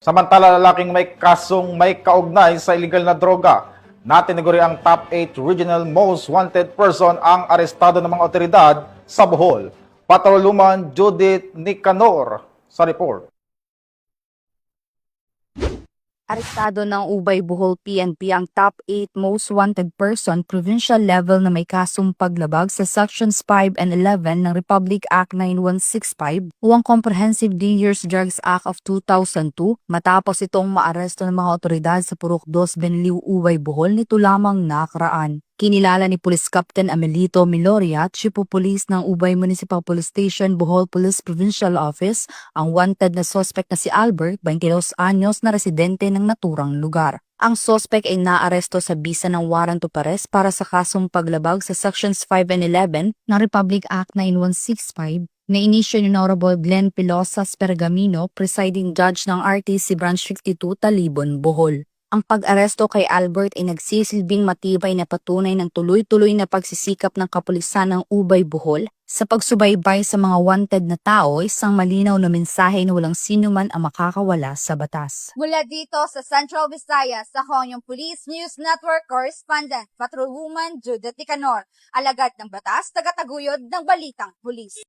Samantala, lalaking may kasong may kaugnay sa illegal na droga na tinaguri ang top 8 regional most wanted person ang arestado ng mga otoridad sa Bohol. Patroluman Judith Nicanor sa report. Arestado ng Ubay Bohol PNP ang top 8 most wanted person provincial level na may kasong paglabag sa Sections 5 and 11 ng Republic Act 9165 o ang Comprehensive Dangerous Drugs Act of 2002 matapos itong maaresto ng mga otoridad sa Purok 2 Benliu, Ubay Bohol nito lamang nakaraan. Kinilala ni Police Captain Amelito Miloria, Chief of Police ng Ubay Municipal Police Station, Bohol Police Provincial Office, ang wanted na suspect na si Albert, 22 anyos na residente ng naturang lugar. Ang suspect ay naaresto sa bisa ng warrant of arrest para sa kasong paglabag sa Sections 5 and 11 ng Republic Act 9165 na inisyo ni Honorable Glenn Pilosas Pergamino, presiding judge ng RTC Branch 52, Talibon, Bohol. Ang pag-aresto kay Albert ay nagsisilbing matibay na patunay ng tuloy-tuloy na pagsisikap ng kapulisan ng Ubay Bohol sa pagsubaybay sa mga wanted na tao, isang malinaw na mensahe na walang sinuman ang makakawala sa batas. Mula dito sa Central Visayas, ako ang Police News Network Correspondent, Patrolwoman Judith Nicanor, alagad ng batas, tagataguyod ng Balitang Pulis.